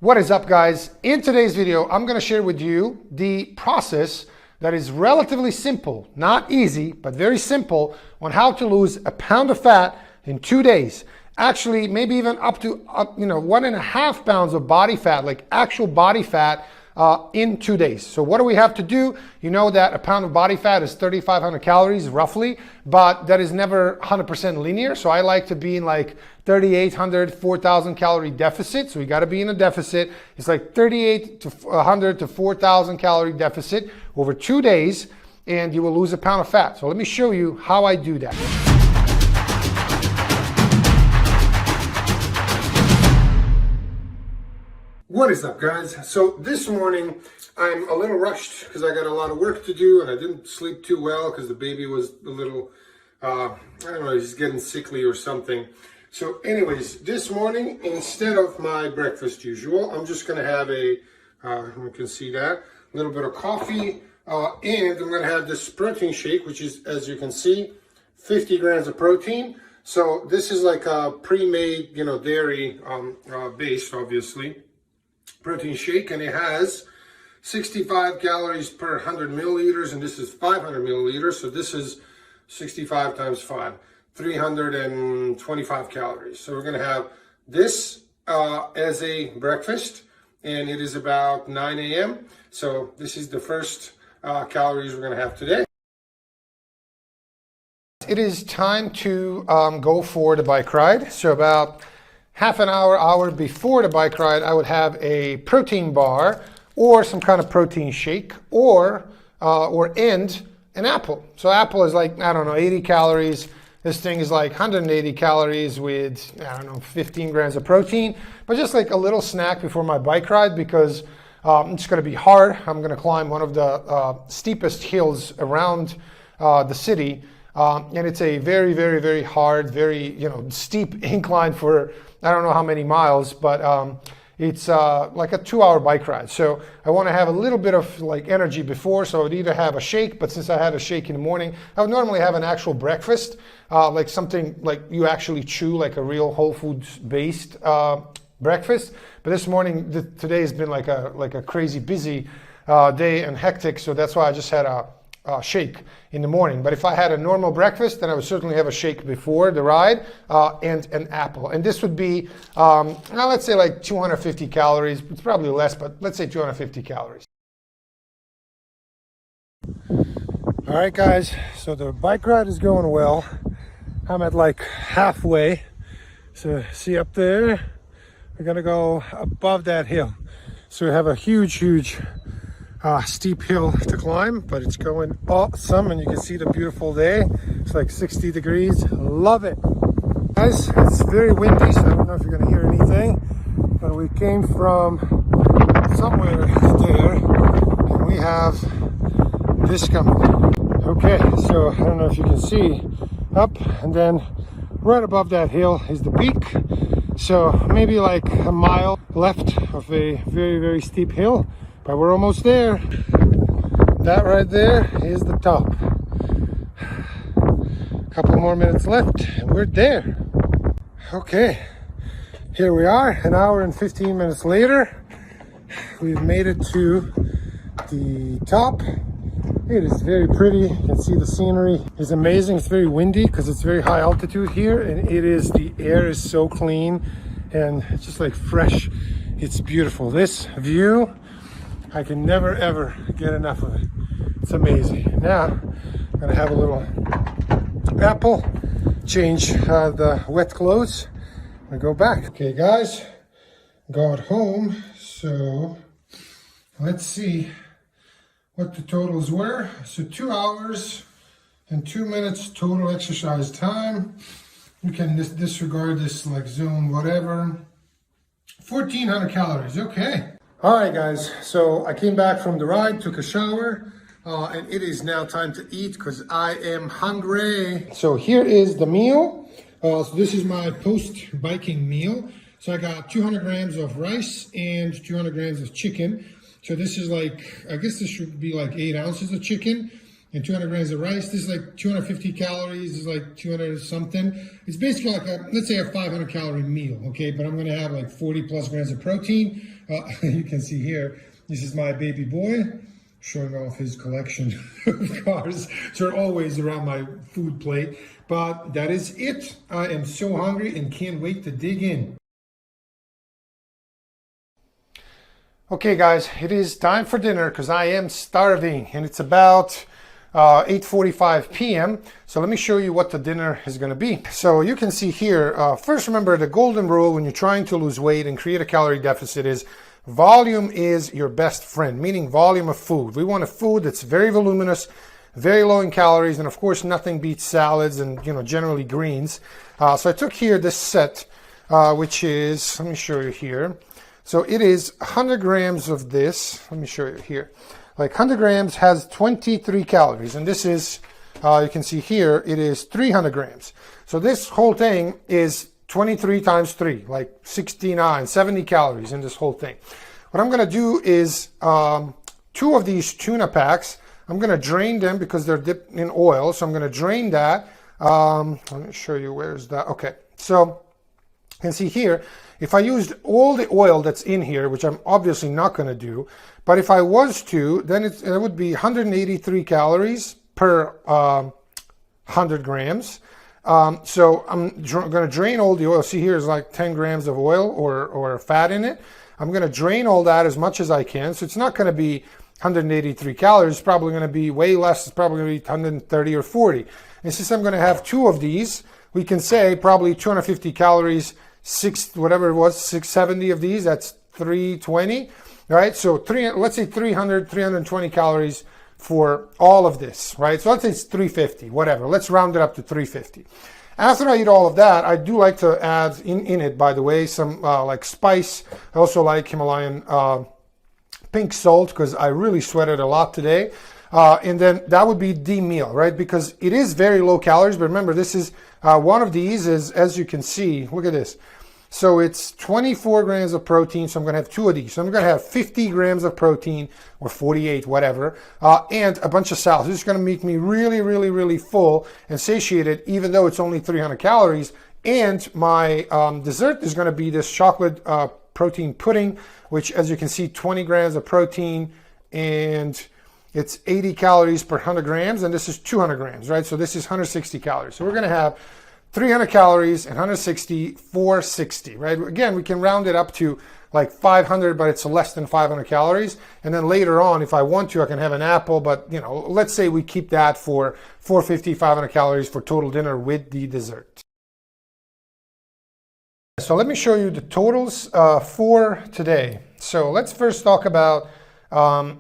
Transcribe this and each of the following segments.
What is up, guys? In today's video, I'm going to share with you the process that is relatively simple, not easy, but very simple, on how to lose a pound of fat in 2 days. Actually, maybe even up to 1.5 pounds of body fat, like actual body fat, in 2 days. So what do we have to do? You know that a pound of body fat is 3,500 calories roughly, but that is never 100% linear. So I like to be in like 3,800, 4,000 calorie deficit. So you got to be in a deficit. It's like 3,800 to 4,000 calorie deficit over 2 days, and you will lose a pound of fat. So let me show you how I do that. What is up, guys? So this morning I'm a little rushed because I got a lot of work to do and I didn't sleep too well because the baby was a little, I don't know, he's getting sickly or something. So anyways, this morning, instead of my breakfast usual, I'm just going to have you can see that, a little bit of coffee, and I'm going to have this protein shake, which is, as you can see, 50 grams of protein. So this is like a pre-made, dairy based, obviously, protein shake, and it has 65 calories per 100 milliliters, and this is 500 milliliters. So this is 65 times 5, 325 calories. So we're going to have this as a breakfast, and it is about 9 a.m. So this is the first calories we're going to have today. It is time to go for the bike ride. So about half an hour before the bike ride, I would have a protein bar or some kind of protein shake, or and an apple. So apple is like, I don't know, 80 calories. This thing is like 180 calories with, 15 grams of protein. But just like a little snack before my bike ride, because it's going to be hard. I'm going to climb one of the steepest hills around the city. And it's a very, very, very hard, very, steep incline for I don't know how many miles, but it's like a 2-hour bike ride. So I want to have a little bit of like energy before, so I would either have a shake, but since I had a shake in the morning, I would normally have an actual breakfast, like something like you actually chew, like a real whole foods based breakfast. But this morning, today has been like a crazy busy day and hectic, so that's why I just had a shake in the morning. But if I had a normal breakfast, then I would certainly have a shake before the ride and an apple. And this would be, let's say like 250 calories. It's probably less, but let's say 250 calories. All right, guys. So the bike ride is going well. I'm at like halfway. So see up there, we're gonna go above that hill. So we have a huge steep hill to climb, but it's going awesome, and you can see the beautiful day. It's like 60 degrees. Love it, guys. It's very windy, so I don't know if you're going to hear anything, but we came from somewhere there and we have this coming. Okay, so I don't know if you can see up, and then right above that hill is the peak. So maybe like a mile left of a very, very steep hill, but we're almost there. That right there is the top. A couple more minutes left and we're there. Okay, here we are, an hour and 15 minutes later. We've made it to the top. It is very pretty. You can see the scenery is amazing. It's very windy because it's very high altitude here, and the air is so clean and it's just like fresh. It's beautiful. This view, I can never ever get enough of it. It's amazing. Now I'm gonna have a little apple, change the wet clothes, and go back. Okay, guys, got home. So let's see what the totals were. So 2 hours and 2 minutes total exercise time. You can disregard this like zone whatever. 1,400 calories. Okay. All right, guys, so I came back from the ride, took a shower, and it is now time to eat because I am hungry. So here is the meal. So this is my post-biking meal. So I got 200 grams of rice and 200 grams of chicken. So this is like, I guess this should be like 8 ounces of chicken and 200 grams of rice. This is like 250 calories. This is like 200 something. It's basically like let's say a 500 calorie meal, okay? But I'm gonna have like 40 plus grams of protein. You can see here, this is my baby boy showing off his collection of cars. So they're always around my food plate. But that is it. I am so hungry and can't wait to dig in. Okay guys, it is time for dinner because I am starving and it's about 8:45 p.m. So let me show you what the dinner is going to be. So you can see here, first remember the golden rule when you're trying to lose weight and create a calorie deficit is volume is your best friend, meaning volume of food. We want a food that's very voluminous, very low in calories, and of course nothing beats salads and generally greens. So I took here this set, which is, let me show you here. So it is 100 grams of this. Let me show you here. Like 100 grams has 23 calories. And this is, you can see here, it is 300 grams. So this whole thing is 23 times 3, like 69, 70 calories in this whole thing. What I'm going to do is 2 of these tuna packs. I'm going to drain them because they're dipped in oil. So I'm going to drain that. Let me show you where's that. Okay. So you can see here, if I used all the oil that's in here, which I'm obviously not going to do, but if I was to, then it would be 183 calories per 100 grams. So I'm going to drain all the oil. See here is like 10 grams of oil or fat in it. I'm going to drain all that as much as I can. So it's not going to be 183 calories. It's probably going to be way less. It's probably going to be 130 or 40. And since I'm going to have 2 of these, we can say probably 250 calories, whatever it was, 670 of these, that's 320, right? So let's say 320 calories for all of this, right? So let's say it's 350, whatever. Let's round it up to 350. After I eat all of that, I do like to add in it, by the way, some like spice. I also like Himalayan pink salt because I really sweated a lot today. And then that would be the meal, right? Because it is very low calories, but remember this is one of these is, as you can see, look at this. So it's 24 grams of protein, so I'm going to have 2 of these. So I'm going to have 50 grams of protein, or 48, whatever, and a bunch of salad. This is going to make me really, really, really full and satiated, even though it's only 300 calories. And my dessert is going to be this chocolate protein pudding, which, as you can see, 20 grams of protein, and it's 80 calories per 100 grams, and this is 200 grams, right? So this is 160 calories. So we're going to have 300 calories and 160, 460, right? Again, we can round it up to like 500, but it's less than 500 calories. And then later on, if I want to, I can have an apple, but let's say we keep that for 450, 500 calories for total dinner with the dessert. So let me show you the totals for today. So let's first talk about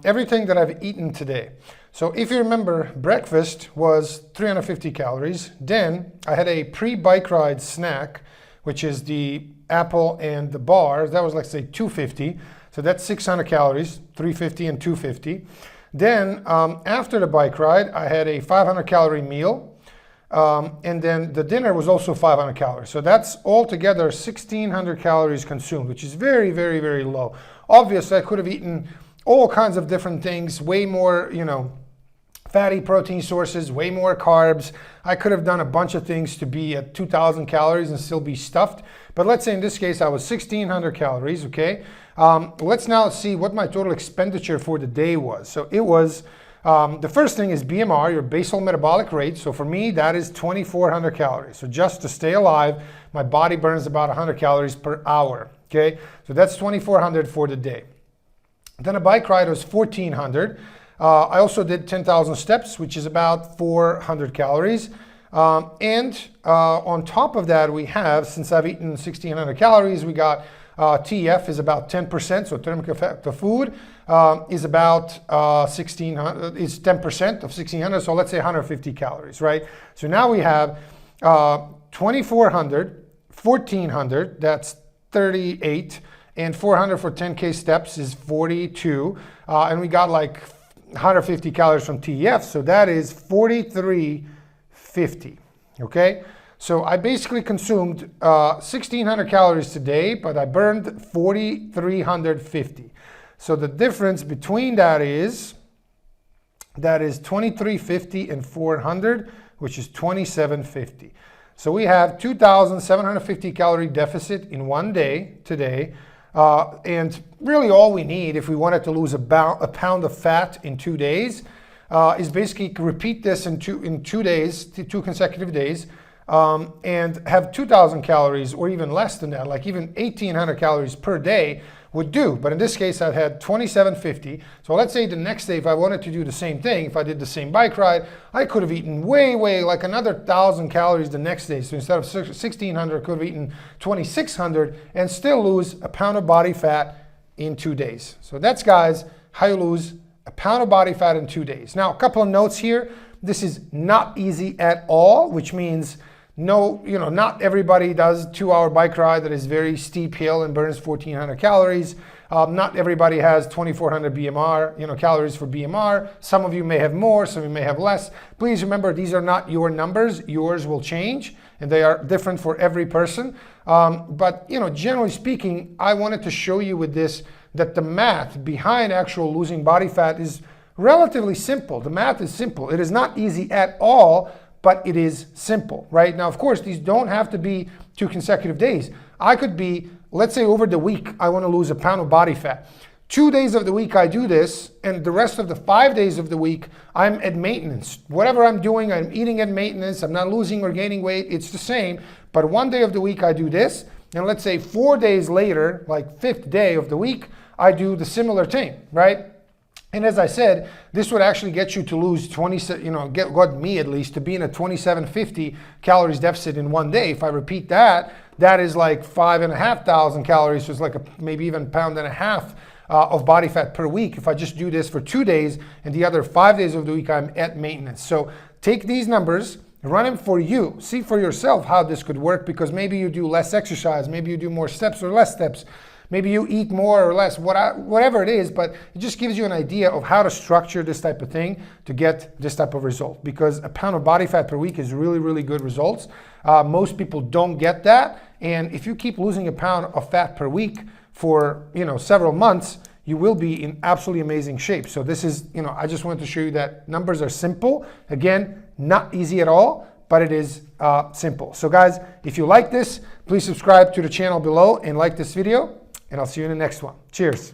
everything that I've eaten today. So if you remember, breakfast was 350 calories. Then I had a pre-bike ride snack, which is the apple and the bar. That was, let's say, 250. So that's 600 calories, 350 and 250. Then after the bike ride, I had a 500 calorie meal. And then the dinner was also 500 calories. So that's altogether 1,600 calories consumed, which is very, very, very low. Obviously, I could have eaten all kinds of different things, way more, fatty protein sources, way more carbs. I could have done a bunch of things to be at 2,000 calories and still be stuffed. But let's say in this case, I was 1,600 calories, okay? Let's now see what my total expenditure for the day was. So it was, the first thing is BMR, your basal metabolic rate. So for me, that is 2,400 calories. So just to stay alive, my body burns about 100 calories per hour, okay? So that's 2,400 for the day. Then a bike ride was 1,400. I also did 10,000 steps, which is about 400 calories. And on top of that, we have, since I've eaten 1,600 calories, we got TEF is about 10%. So thermic effect of food is about 1,600, is 10% of 1,600. So let's say 150 calories, right? So now we have 2,400, 1,400, that's 38. And 400 for 10K steps is 42. And we got like 150 calories from TEF. So that is 4,350. Okay. So I basically consumed 1,600 calories today, but I burned 4,350. So the difference between that is 2,350 and 400, which is 2,750. So we have 2,750 calorie deficit in one day today. And really all we need if we wanted to lose a pound of fat in 2 days is basically repeat this in 2 days, 2 consecutive days, and have 2,000 calories or even less than that, like even 1,800 calories per day would do. But in this case, I've had 2,750. So let's say the next day, if I wanted to do the same thing, if I did the same bike ride, I could have eaten way, like another 1,000 calories the next day. So instead of 1,600, I could have eaten 2,600 and still lose a pound of body fat in 2 days. So that's, guys, how you lose a pound of body fat in 2 days. Now, a couple of notes here. This is not easy at all, which means not everybody does a 2-hour bike ride that is very steep hill and burns 1,400 calories. Not everybody has 2,400 BMR, calories for BMR. Some of you may have more, some of you may have less. Please remember, these are not your numbers. Yours will change, and they are different for every person. But generally speaking, I wanted to show you with this that the math behind actual losing body fat is relatively simple. The math is simple. It is not easy at all, but it is simple, right? Now, of course, these don't have to be 2 consecutive days. I could be, let's say over the week, I want to lose a pound of body fat. 2 days of the week I do this, and the rest of the 5 days of the week, I'm at maintenance. Whatever I'm doing, I'm eating at maintenance. I'm not losing or gaining weight. It's the same. But 1 day of the week I do this, and let's say 4 days later, like 5th day of the week, I do the similar thing, right? And as I said, this would actually get you to lose got me at least to be in a 2,750 calories deficit in 1 day. If I repeat that, that is like 5,500 calories. So it's like maybe even 1.5 pounds of body fat per week. If I just do this for 2 days and the other 5 days of the week, I'm at maintenance. So take these numbers, run them for you. See for yourself how this could work, because maybe you do less exercise, maybe you do more steps or less steps. Maybe you eat more or less, whatever it is, but it just gives you an idea of how to structure this type of thing to get this type of result. Because a pound of body fat per week is really, really good results. Most people don't get that. And if you keep losing a pound of fat per week for several months, you will be in absolutely amazing shape. So this is, I just wanted to show you that numbers are simple. Again, not easy at all, but it is simple. So guys, if you like this, please subscribe to the channel below and like this video. And I'll see you in the next one. Cheers.